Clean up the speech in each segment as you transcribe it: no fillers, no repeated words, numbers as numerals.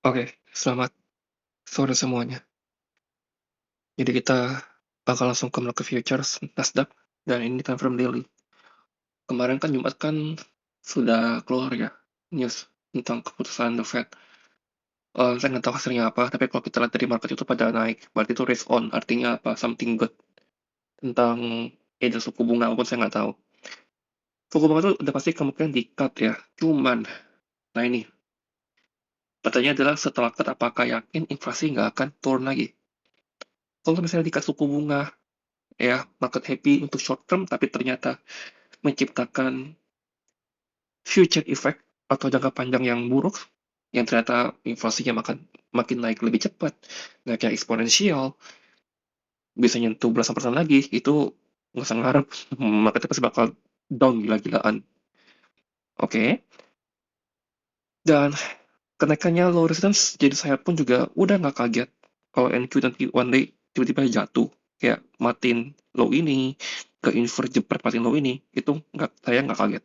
Oke, selamat sore semuanya. Jadi kita bakal langsung ke market futures Nasdaq dan ini time frame daily. Kemarin kan Jumat kan sudah keluar ya news tentang keputusan The Fed. Saya nggak tahu hasilnya apa, tapi kalau kita lihat dari market itu pada naik, berarti itu risk on, artinya apa? Something good tentang either suku bunga maupun saya nggak tahu. Suku bunga itu udah pasti kemungkinan di-cut ya. Cuman, nah ini pertanyaannya adalah setelah cut apakah yakin inflasi nggak akan turun lagi? Kalau misalnya di-cut suku bunga, ya market happy untuk short term tapi ternyata menciptakan future effect atau jangka panjang yang buruk yang ternyata inflasinya makin naik lebih cepat, naiknya eksponensial, bisa nyentuh belasan persen lagi, itu nggak usah ngarep, marketnya pasti bakal down gila-gilaan. Oke, dan kenaikannya low resistance jadi saya pun juga udah nggak kaget kalau NQ nanti one day tiba-tiba jatuh, kayak matiin low ini, ke invert jepret matiin low ini, itu saya nggak kaget.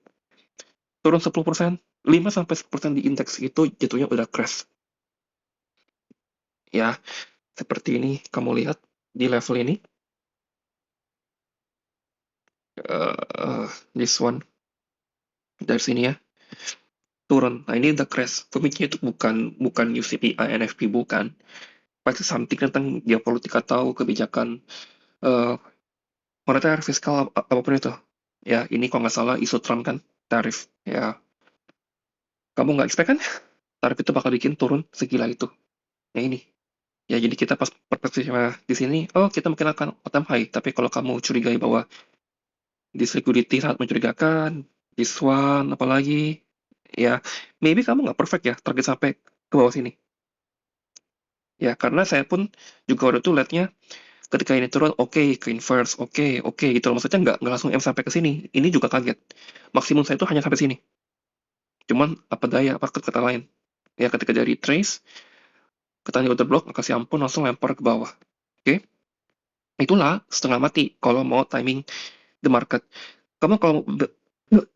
Turun 10%, 5-10% di indeks itu jatuhnya udah crash. Ya, seperti ini kamu lihat di level ini, this one, dari sini ya, turun. Nah, ini udah crash. Pemicunya itu bukan bukan UCPI, NFP, bukan. Pasti something tentang geopolitik atau kebijakan eh, moneter, fiskal, apapun itu. Ya, ini kalau nggak salah isu Trump kan, tarif. Ya, kamu nggak expect kan? Tarif itu bakal bikin turun segila itu. Ya ini. Ya, jadi kita pas perspektifnya di sini, oh kita mungkin akan all time high. Tapi kalau kamu curigai bahwa this liquidity sangat mencurigakan, this one apalagi, ya maybe kamu nggak perfect ya target sampai ke bawah sini. Ya, karena saya pun juga waktu itu lihatnya ketika ini turun, oke, ke inverse, oke, gitu loh. Maksudnya nggak langsung M sampai ke sini. Ini juga kaget. Maksimum saya itu hanya sampai sini. Cuman apa daya, apa kata lain. Ya, ketika dari trace, ketanya order block, kasih ampun, langsung lempar ke bawah. Oke, itulah setengah mati kalau mau timing the market. Kamu kalau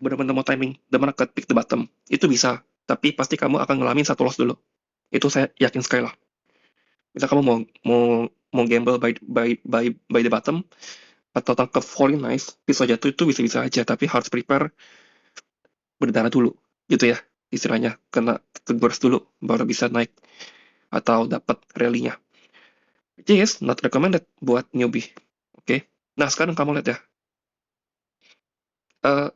benar-benar mau timing the market pick the bottom, itu bisa. Tapi pasti kamu akan ngalamin satu loss dulu. Itu saya yakin sekali lah. Misal kamu mau mau mau gamble by the bottom atau tangkap falling knife, bisa jatuh itu bisa-bisa aja, tapi harus prepare berdarah dulu. Gitu ya, istilahnya. Kena ke burst dulu, baru bisa naik atau dapat rally-nya. Which is not recommended buat newbie. Oke. Nah, sekarang kamu lihat ya. eh,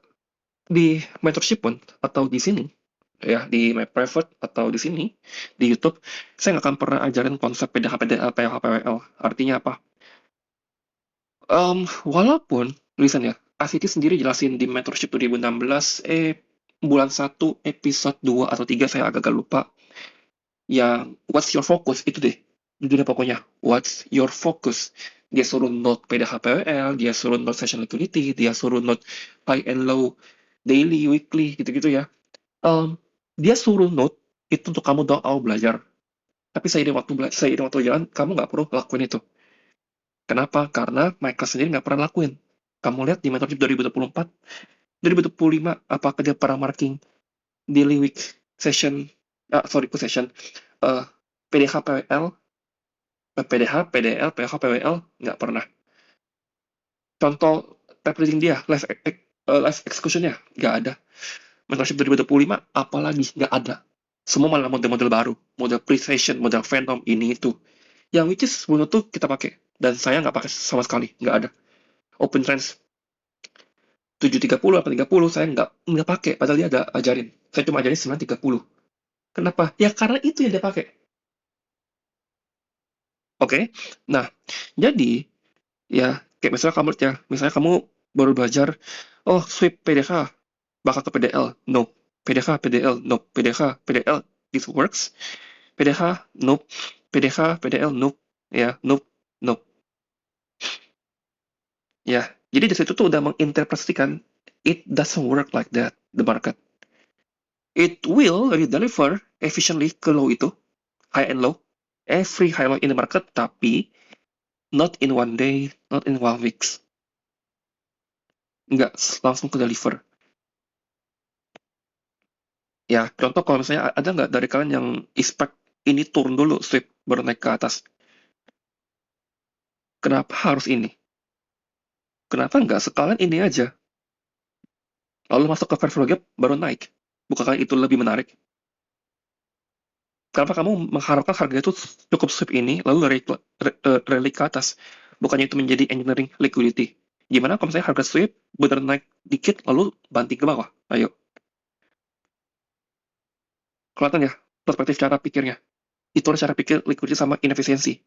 di mentorship pun atau di sini ya di my private atau di sini di YouTube saya nggak akan pernah ajarin konsep PDH, PDL, PH, PWL. Artinya apa? Walaupun tulisan ya, ACT sendiri jelasin di mentorship 2016 bulan 1 episode 2 atau 3 saya agak lupa. Yang what's your focus itu deh. Judulnya pokoknya what's your focus. Dia suruh note PDH, PWL, dia suruh note session liquidity, dia suruh note high and low daily, weekly gitu-gitu ya. Mmm, Dia suruh note itu untuk kamu doang awal belajar, tapi seiring waktu jalan, kamu nggak perlu lakuin itu. Kenapa? Karena Michael sendiri nggak pernah lakuin. Kamu lihat di Mentorship 2024, 2025, apakah dia pernah marking daily week session, sorry, ku session, eee, PDH, PWL, PDH, PDL, PH, PWL, nggak pernah. Contoh type reading dia, live execution-nya, nggak ada. Mentorship 2025 apalagi nggak ada. Semua malah model-model baru, model pre-session, model Phantom, ini itu. Yang which is menurut tuh kita pakai. Dan saya nggak pakai sama sekali, nggak ada. Open Trends 730 atau 30 saya nggak pakai, padahal dia ada ajarin. Saya cuma ajarin 930. Kenapa? Ya karena itu yang dia pakai. Oke, nah jadi ya kayak misalnya kamu baru belajar, oh sweep PDH, bakal ke PDL, no. PDH, PDL, no. PDH, PDL, this works. PDH, nope. PDH, PDL, nope. Ya, nope, nope. Ya, jadi di situ tuh udah menginterpretasikan it doesn't work like that, the market. It will deliver efficiently ke low itu, high and low, every high low in the market, tapi not in one day, not in 1 weeks. Nggak langsung ke deliver. Ya, contoh kalau misalnya ada nggak dari kalian yang expect ini turun dulu, sweep, baru naik ke atas. Kenapa harus ini? Kenapa nggak sekalian ini aja? Lalu masuk ke fair value gap, baru naik. Bukankah itu lebih menarik? Kenapa kamu mengharapkan harga itu cukup sweep ini, lalu rally ke atas? Bukannya itu menjadi engineering liquidity. Gimana kalau misalnya harga sweep benar naik dikit, lalu banting ke bawah? Ayo, kelihatan ya perspektif cara pikirnya. Itu cara pikir liquidity sama inefisiensi.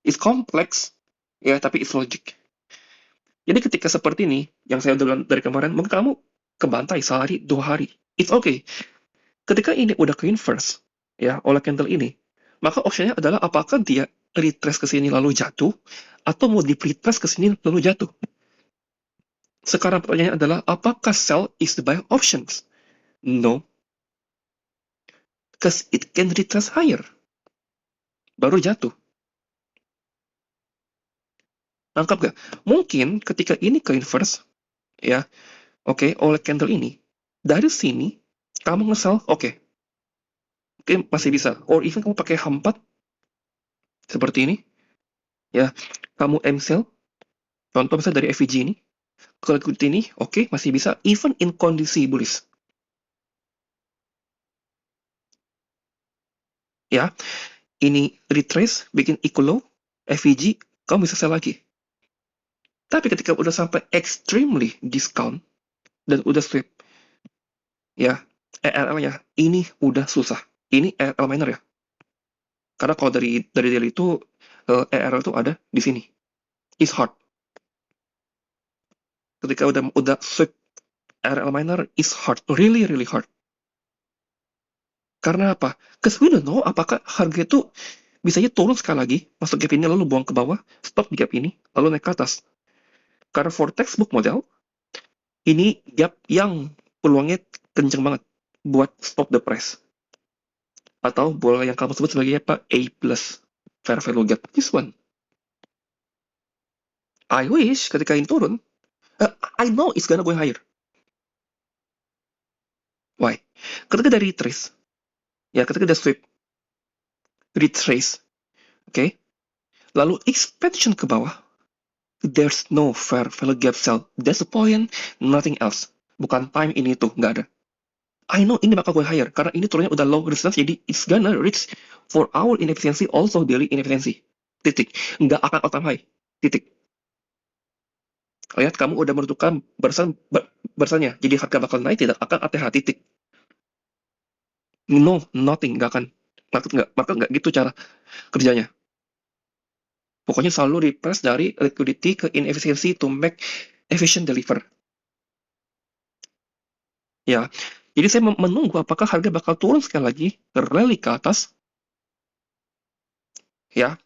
It's complex, ya, tapi it's logic. Jadi ketika seperti ini, yang saya udah bilang dari kemarin, mungkin kamu kebantai sehari, 2 hari. It's okay. Ketika ini udah ke inverse, ya, oleh candle ini, maka optionnya adalah apakah dia retrace ke sini lalu jatuh, atau mau di retrace ke sini lalu jatuh. Sekarang pertanyaannya adalah, apakah sell is the buy options? No, because it can retrace higher, baru jatuh. Nangkap gak? Mungkin ketika ini ke inverse, ya, oke, oleh candle ini, dari sini, kamu nge-sell, oke, masih bisa. Or even kamu pakai H4, seperti ini, ya, kamu M-sell, contoh misalnya dari FVG ini, kalau ikut ini, oke, masih bisa, even in kondisi bullish. Ya, ini retrace, bikin equal low, FVG, kamu bisa sell lagi. Tapi ketika udah sampai extremely discount, dan udah sweep, ya, ERL-nya, ini udah susah. Ini ERL minor ya. Karena kalau dari daily itu, ERL itu ada di sini. It's hard. Ketika udah sweep ERL minor, is hard. Really, really hard. Karena apa? Because we don't know apakah harga itu bisa aja turun sekali lagi, masuk gap ini lalu buang ke bawah, stop di gap ini, lalu naik ke atas. Karena for textbook model, ini gap yang peluangnya kenceng banget buat stop the price. Atau boleh yang kamu sebut sebagai apa? A plus fair value gap. This one. I wish ketika ini turun, I know it's gonna go higher. Why? Ketika dari retrace, ya ketika ada sweep, retrace, oke, lalu expansion ke bawah, there's no fair value gap sell. That's the point, nothing else. Bukan time ini tuh, nggak ada. I know ini bakal gue higher, karena ini turunnya udah low resistance, jadi it's gonna reach for our inefficiency, also daily inefficiency. Titik. Nggak akan all time high. Titik. Lihat, kamu udah menentukan barisannya, jadi harga bakal naik, tidak akan ATH, titik. No, nothing, nggak akan. Market nggak gitu cara kerjanya. Pokoknya selalu repress dari liquidity ke inefficiency to make efficient deliver. Ya, jadi saya menunggu apakah harga bakal turun sekali lagi, rally ke atas, ya,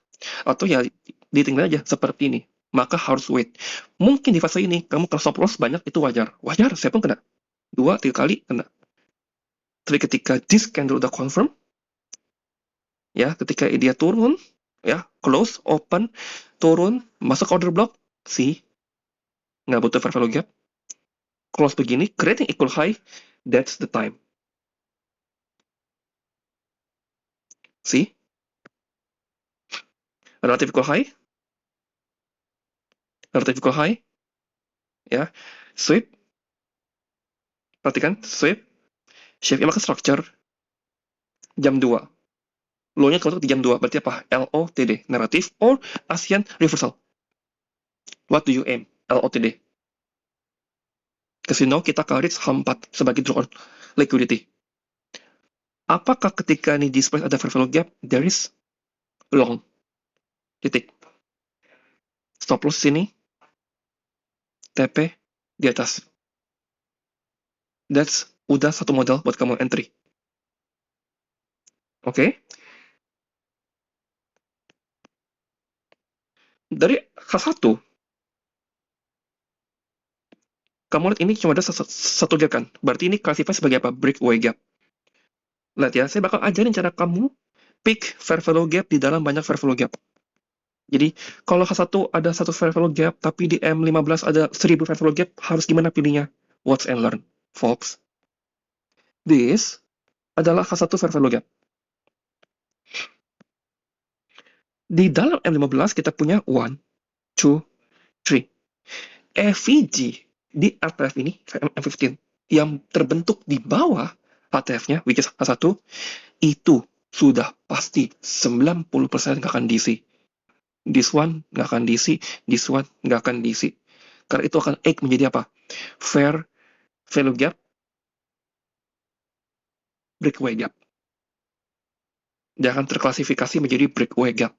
atau ya ditinggal aja seperti ini. Maka harus wait. Mungkin di fase ini kamu kena stop loss banyak, itu wajar. Wajar, saya pun kena. 2-3 kali kena. Tapi ketika this candle udah confirm, ya, ketika dia turun, ya, close, open, turun, masuk order block, see, nggak butuh fair value gap, close begini, creating equal high, that's the time. See, relative equal high, relative equal high, ya, sweep, perhatikan, sweep, shape market structure, jam 2. Low-nya kalau di jam 2, berarti apa? LOTD, narrative or ASEAN reversal. What do you aim? LOTD. Casino kita ke reach H4 sebagai draw on liquidity. Apakah ketika ini display ada fair value gap, there is long. Titik. Stop loss sini, TP di atas. That's udah satu modal buat kamu entry. Oke? Dari H1, kamu lihat ini cuma ada satu gap kan? Berarti ini classify sebagai apa? Breakaway gap. Lihat ya, saya bakal ajarin cara kamu pick fair value gap di dalam banyak fair value gap. Jadi, kalau H1 ada satu fair value gap, tapi di M15 ada 1000 fair value gap, harus gimana pilihnya? Watch and learn, folks. This adalah H1 fair value gap. Di dalam M15 kita punya 1, 2, 3. EVG di RTF ini, M15, yang terbentuk di bawah HTF-nya, which is H1, itu sudah pasti 90% nggak akan diisi. This one nggak akan diisi, this one nggak akan diisi. Karena itu akan act menjadi apa? Fair value gap, breakaway gap. Dia akan terklasifikasi menjadi breakaway gap.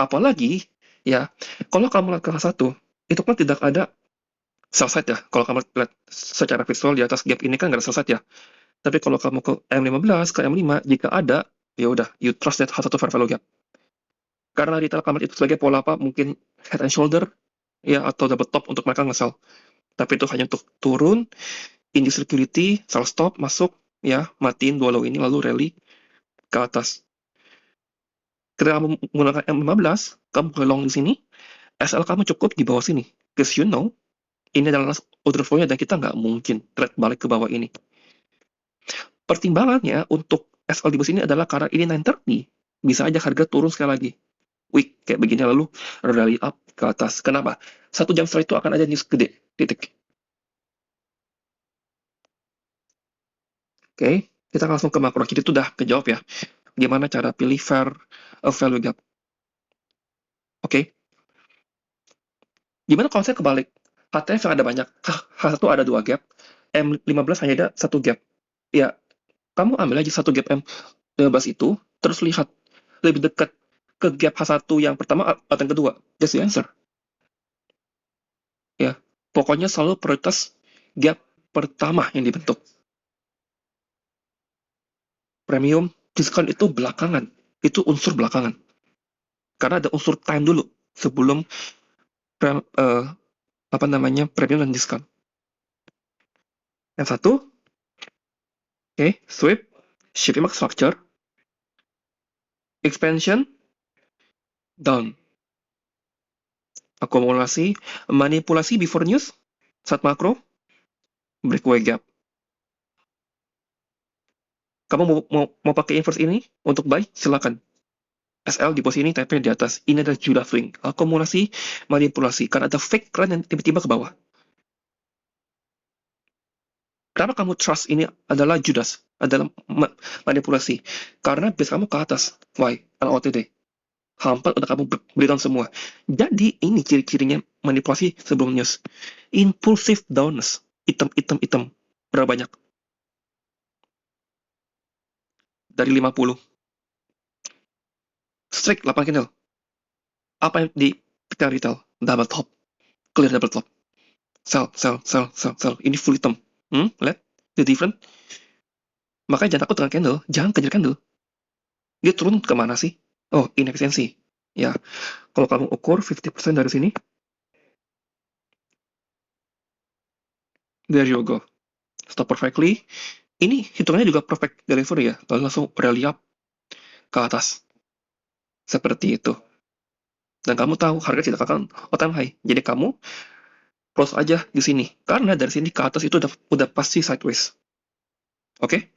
Apalagi, ya, kalau kamu lihat ke H1, itu kan tidak ada sell side ya. Kalau kamu lihat secara visual di atas gap ini kan nggak ada sell side ya. Tapi kalau kamu ke M15, ke M5, jika ada, ya udah, you trust that H1 fair value gap. Karena retail kamar itu sebagai pola apa? Mungkin head and shoulder, ya, atau double top untuk mereka nge-sell. Tapi itu hanya untuk turun, in security, sell stop, masuk, ya, matiin dua low ini, lalu rally ke atas. Ketika kamu menggunakan M15, kamu boleh long di sini, SL kamu cukup di bawah sini. Because you know, ini adalah order flow-nya dan kita nggak mungkin trade balik ke bawah ini. Pertimbangannya untuk SL di bawah sini adalah karena ini 930, bisa aja harga turun sekali lagi. Week kayak begini lalu rally up ke atas. Kenapa? 1 jam setelah itu akan ada news gede. Titik. Oke, kita langsung ke makro. Jadi itu udah kejawab ya. Gimana cara pilih fair value gap. Oke. Gimana kalau saya kebalik? HTF yang ada banyak. H1 ada 2 gap. M15 hanya ada 1 gap. Ya, kamu ambil aja 1 gap M15 itu, terus lihat lebih dekat ke gap H1 yang pertama atau yang kedua. That's the answer. Ya, pokoknya selalu prioritas gap pertama yang dibentuk. Premium diskon itu belakangan. Itu unsur belakangan. Karena ada unsur time dulu sebelum apa namanya premium dan diskon. Yang satu, sweep, shipping mark structure, expansion, down, akumulasi, manipulasi before news, saat makro, breakaway gap. Kamu mau pakai inverse ini untuk buy? Silakan. SL di posisi ini, TP di atas. Ini adalah Judah swing. Akumulasi, manipulasi. Karena ada fake run yang tiba-tiba ke bawah. Kenapa kamu trust ini adalah Judas? Adalah manipulasi. Karena base kamu ke atas. Why? LOTD. Hampat udah kamu beli down semua. Jadi ini ciri-cirinya manipulasi sebelum news. Impulsive downness. Item. Berapa banyak? Dari 50. Strike 8 candle. Apa yang di retail? Double top. Clear double top. Sell. Ini full item. Lihat the different. Makanya jangan takut dengan candle. Jangan kejar candle. Dia turun kemana sih? Oh, inefisiensi. Ya, kalau kamu ukur 50% dari sini, there you go. Stop perfectly. Ini hitungannya juga perfect delivery ya. Lalu langsung rally up ke atas. Seperti itu. Dan kamu tahu harga tidak akan all time high. Jadi kamu close aja di sini. Karena dari sini ke atas itu udah pasti sideways. Oke?